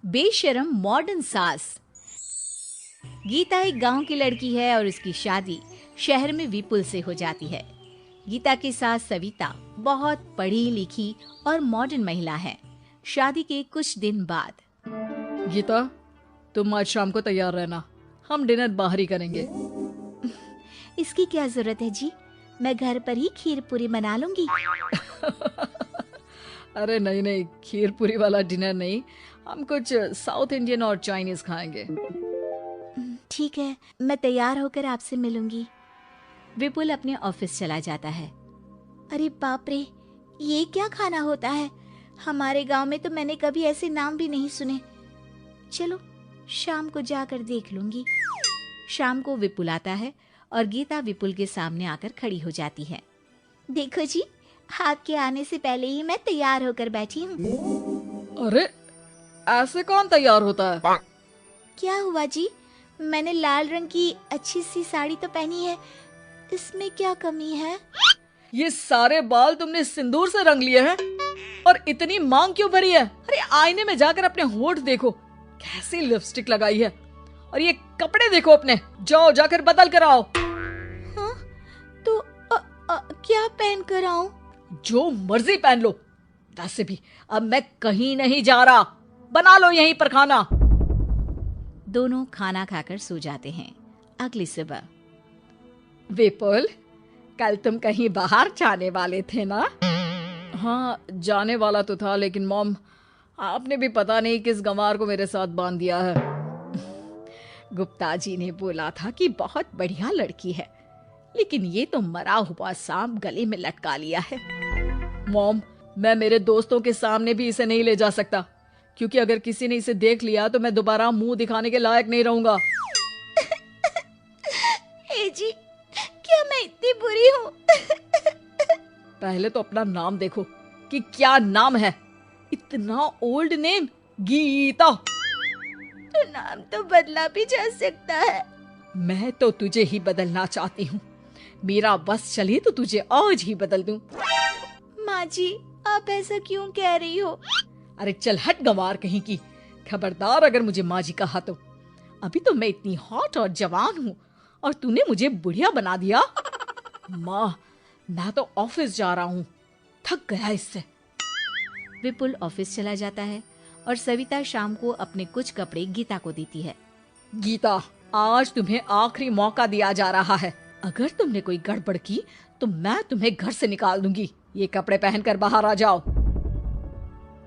बेशरम मॉडर्न सास। गीता एक गांव की लड़की है और उसकी शादी शहर में विपुल से हो जाती है। गीता की सास सविता बहुत पढ़ी लिखी और मॉडर्न महिला है। शादी के कुछ दिन बाद, गीता, तुम आज शाम को तैयार रहना, हम डिनर बाहर ही करेंगे। इसकी क्या जरूरत है जी, मैं घर पर ही खीर पूरी बना लूंगी। अरे नहीं नहीं, खीर पूरी वाला डिनर नहीं, हम कुछ साउथ इंडियन और चाइनीज खाएंगे। ठीक है, मैं तैयार होकर आपसे मिलूंगी। विपुल अपने ऑफिस चला जाता है। अरे बाप रे, ये क्या खाना होता है? हमारे गांव में तो मैंने कभी ऐसे नाम भी नहीं सुने। चलो शाम को जाकर देख लूंगी। शाम को विपुल आता है और गीता विपुल के सामने आकर खड़ी हो जाती है। देखो जी, आपके आने से पहले ही मैं तैयार होकर बैठी हूँ। अरे ऐसे कौन तैयार होता है? क्या हुआ जी? मैंने लाल रंग की अच्छी सी साड़ी तो पहनी है, इसमें क्या कमी है? ये सारे बाल तुमने सिंदूर से रंग लिए हैं और इतनी मांग क्यों भरी है? अरे आईने में जाकर अपने होंठ देखो, कैसी लिपस्टिक लगाई है, और ये कपड़े देखो अपने, जाओ जाकर बदल कर आओ। हाँ, तो क्या पहन कर आऊं? जो मर्जी पहन लो। वैसे भी अब मैं कहीं नहीं जा रहा, बना लो यहीं पर खाना। दोनों खाना खाकर सो जाते हैं। अगली सुबह, विपुल, कल तुम कहीं बाहर जाने वाले थे ना? हाँ, जाने वाला तो था, लेकिन मॉम, आपने भी पता नहीं किस गंवार को मेरे साथ बांध दिया है। गुप्ता जी ने बोला था कि बहुत बढ़िया लड़की है, लेकिन ये तो मरा हुआ सांप गले में लटका लिया है। मॉम, मैं मेरे दोस्तों के सामने भी इसे नहीं ले जा सकता, क्योंकि अगर किसी ने इसे देख लिया तो मैं दोबारा मुंह दिखाने के लायक नहीं रहूंगा। ए जी, क्या मैं इतनी बुरी हूँ? पहले तो अपना नाम देखो कि क्या नाम है। इतना ओल्ड नेम, गीता। तो नाम तो बदला भी जा सकता है। मैं तो तुझे ही बदलना चाहती हूँ। मेरा बस चले तो तुझे आज ही बदल दूं। माँ जी, आप ऐसा क्यों कह रही हो? अरे चल हट गंवार कहीं की, खबरदार अगर मुझे माँ जी कहा तो। अभी तो मैं इतनी हॉट और जवान हूँ और तूने मुझे बुढ़िया बना दिया। माँ, मैं तो ऑफिस जा रहा हूँ, थक गया इससे। विपुल ऑफिस चला जाता है और सविता शाम को अपने कुछ कपड़े गीता को देती है। गीता, आज तुम्हें आखिरी मौका दिया जा रहा है। अगर तुमने कोई गड़बड़ की तो मैं तुम्हें घर से निकाल दूंगी। ये कपड़े पहनकर बाहर आ जाओ।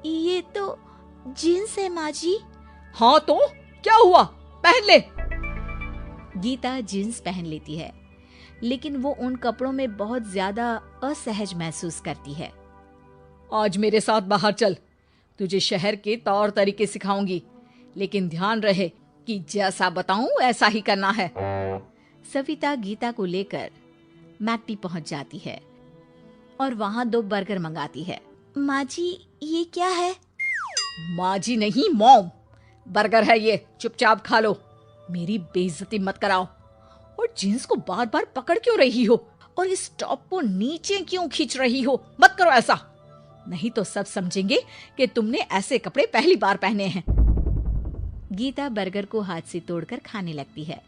ये तो जींस है माँ जी। हाँ तो क्या हुआ, पहन ले। गीता जींस पहन लेती है, लेकिन वो उन कपड़ों में बहुत ज्यादा असहज महसूस करती है। आज मेरे साथ बाहर चल, तुझे शहर के तौर तरीके सिखाऊंगी, लेकिन ध्यान रहे कि जैसा बताऊं ऐसा ही करना है। सविता गीता को लेकर मैकडी पहुंच जाती है और वहां 2 बर्गर मंगाती है। माँ जी, ये क्या है? माँ जी नहीं, मॉम। बर्गर है ये, चुपचाप खा लो, मेरी बेइज्जती मत कराओ। और जींस को बार बार पकड़ क्यों रही हो और इस टॉप को नीचे क्यों खींच रही हो? मत करो ऐसा, नहीं तो सब समझेंगे कि तुमने ऐसे कपड़े पहली बार पहने हैं। गीता बर्गर को हाथ से तोड़कर खाने लगती है।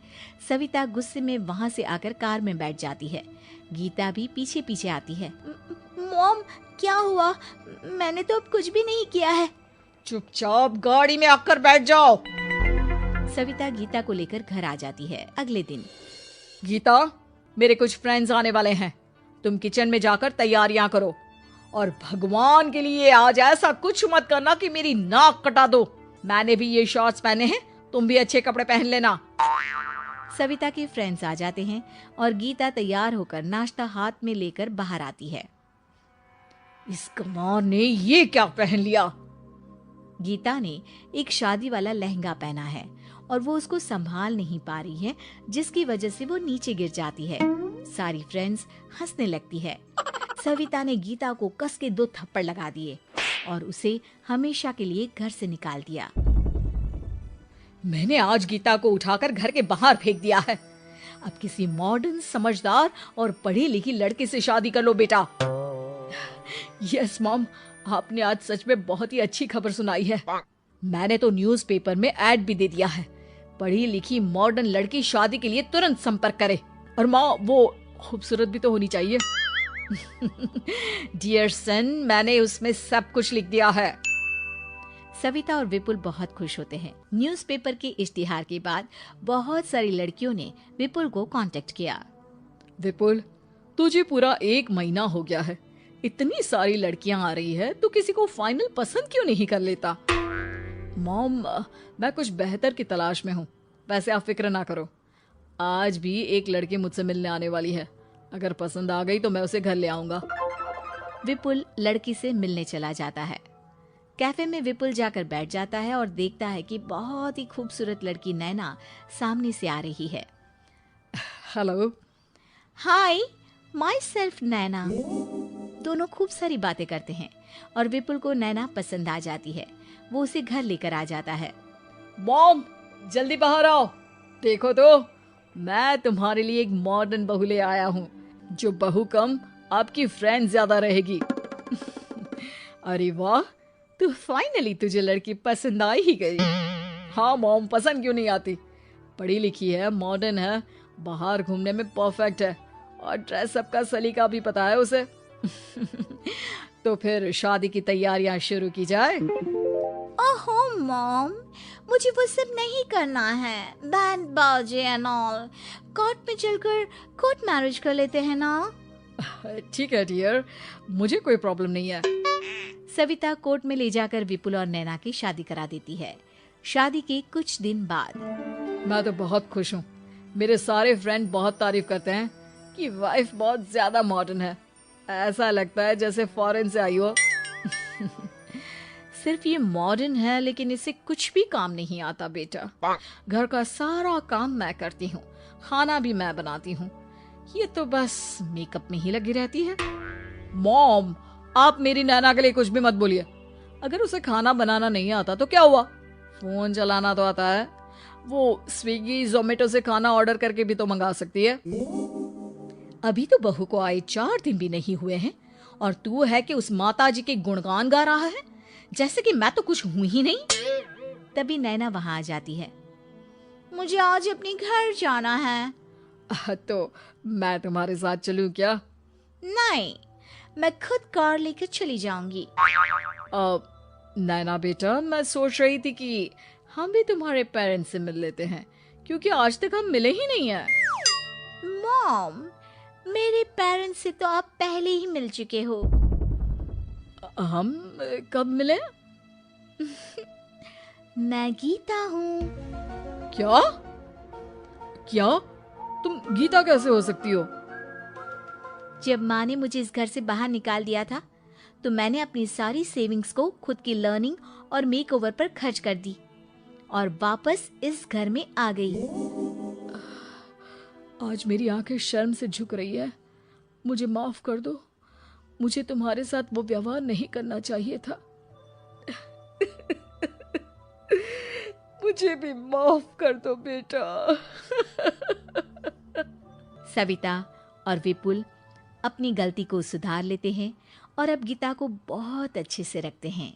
सविता गुस्से में वहां से आकर कार में बैठ जाती है। गीता भी पीछे पीछे आती है। मॉम, क्या हुआ? मैंने तो अब कुछ भी नहीं किया है। चुपचाप गाड़ी में आकर बैठ जाओ। सविता गीता को लेकर घर आ जाती है। अगले दिन, गीता, मेरे कुछ फ्रेंड्स आने वाले हैं, तुम किचन में जाकर तैयारियां करो, और भगवान के लिए आज ऐसा कुछ मत करना कि मेरी नाक कटा दो। मैंने भी ये शॉर्ट्स पहने हैं, तुम भी अच्छे कपड़े पहन लेना। सविता के फ्रेंड्स आ जाते हैं और गीता तैयार होकर नाश्ता हाथ में लेकर बाहर आती है। इस गंवार ने ये क्या पहन लिया? गीता ने एक शादी वाला लहंगा पहना है और वो उसको संभाल नहीं पा रही है, जिसकी वजह से वो नीचे गिर जाती है। सारी फ्रेंड्स हंसने लगती है। सविता ने गीता को कस के 2 थप्पड़ लगा दिए और उसे हमेशा के लिए घर से निकाल दिया। मैंने आज गीता को उठाकर घर के बाहर फेंक दिया है। अब किसी मॉडर्न, समझदार और पढ़ी लिखी लड़के से शादी कर लो बेटा। यस मॉम, आपने आज सच में बहुत ही अच्छी खबर सुनाई है। मैंने तो न्यूज़पेपर में ऐड भी दे दिया है, पढ़ी लिखी मॉडर्न लड़की शादी के लिए तुरंत संपर्क करे। और माँ, वो खूबसूरत भी तो होनी चाहिए। डियर सन, मैंने उसमें सब कुछ लिख दिया है। सविता और विपुल बहुत खुश होते हैं। न्यूज़पेपर के इश्तिहार के बाद बहुत सारी लड़कियों ने विपुल को कांटेक्ट किया। विपुल, तुझे पूरा 1 महीना हो गया है, इतनी सारी लड़कियां आ रही है, तू किसी को फाइनल पसंद क्यों नहीं कर लेता? मॉम, मैं कुछ बेहतर की तलाश में हूँ। वैसे आप फिक्र ना करो, आज भी एक लड़की मुझसे मिलने आने वाली है। अगर पसंद आ गई तो मैं उसे घर ले आऊंगा। विपुल लड़की से मिलने चला जाता है। कैफे में विपुल जाकर बैठ जाता है और देखता है कि बहुत ही खूबसूरत लड़की नैना सामने से आ रही है। हेलो। हाय, माई सेल्फ नैना। दोनों खूब सारी बातें करते हैं और विपुल को नैना पसंद आ जाती है। वो उसे घर लेकर आ जाता है। मॉम, जल्दी बाहर आओ, देखो तो मैं तुम्हारे लिए एक मॉडर्न बहू ले आया हूँ, जो बहू कम आपकी फ्रेंड ज्यादा रहेगी। अरे वाह, तो फाइनली तुझे लड़की पसंद आ ही गई। हाँ मॉम, पसंद क्यों नहीं आती? पढ़ी लिखी है, मॉडर्न है, बाहर घूमने में परफेक्ट है और ड्रेसअप का सलीका भी पता है उसे। तो फिर शादी की तैयारियां शुरू की जाए। ओहो मॉम, मुझे वो सब नहीं करना है। बैंड बाजे एंड ऑल। कोर्ट में चलकर कोर्ट मैरिज कर लेते हैं ना। ठीक है डियर, मुझे कोई प्रॉब्लम नहीं है। सविता कोर्ट में ले जाकर विपुल और नैना की शादी करा देती है। शादी के कुछ दिन बाद मैं तो बहुत खुश हूँ। मेरे सारे फ्रेंड बहुत तारीफ करते हैं कि वाइफ बहुत ज्यादा मॉडर्न है। ऐसा लगता है जैसे फॉरेन से आई हो। सिर्फ ये मॉडर्न है, लेकिन इसे कुछ भी काम नहीं आता बेटा। घर का सारा काम मैं करती हूँ, खाना भी मैं बनाती हूँ। ये तो बस मेकअप में ही लगी रहती है। मॉम, आप मेरी नैना के लिए कुछ भी मत बोलिए। अगर उसे खाना बनाना नहीं आता तो क्या हुआ, फोन चलाना तो आता है। वो स्विगी जोमेटो से खाना ऑर्डर करके भी तो मंगा सकती है। अभी तो बहू को आए 4 दिन भी नहीं हुए हैं और तू है कि उस माता जी के गुणगान गा रहा है, जैसे कि मैं तो कुछ हूं ही नहीं। तभी नैना वहां आ जाती है। मुझे आज अपने घर जाना है। तो मैं तुम्हारे साथ चलूं क्या? नहीं, मैं खुद कार लेकर चली जाऊंगी। नैना बेटा, मैं सोच रही थी कि हम भी तुम्हारे पेरेंट्स से मिल लेते हैं, क्योंकि आज तक हम मिले ही नहीं हैं। मॉम, मेरे पेरेंट्स से तो आप पहले ही मिल चुके हो। हम कब मिले? मैं गीता हूँ। क्या? क्या? तुम गीता कैसे हो सकती हो? जब माँ ने मुझे इस घर से बाहर निकाल दिया था, तो मैंने अपनी सारी सेविंग्स को खुद की लर्निंग और मेकओवर पर खर्च कर दी और वापस इस घर में आ गई। आज मेरी आंखें शर्म से झुक रही है। मुझे माफ कर दो, मुझे तुम्हारे साथ वो व्यवहार नहीं करना चाहिए था। मुझे भी माफ कर दो बेटा। सविता और विपुल अपनी गलती को सुधार लेते हैं और अब गीता को बहुत अच्छे से रखते हैं।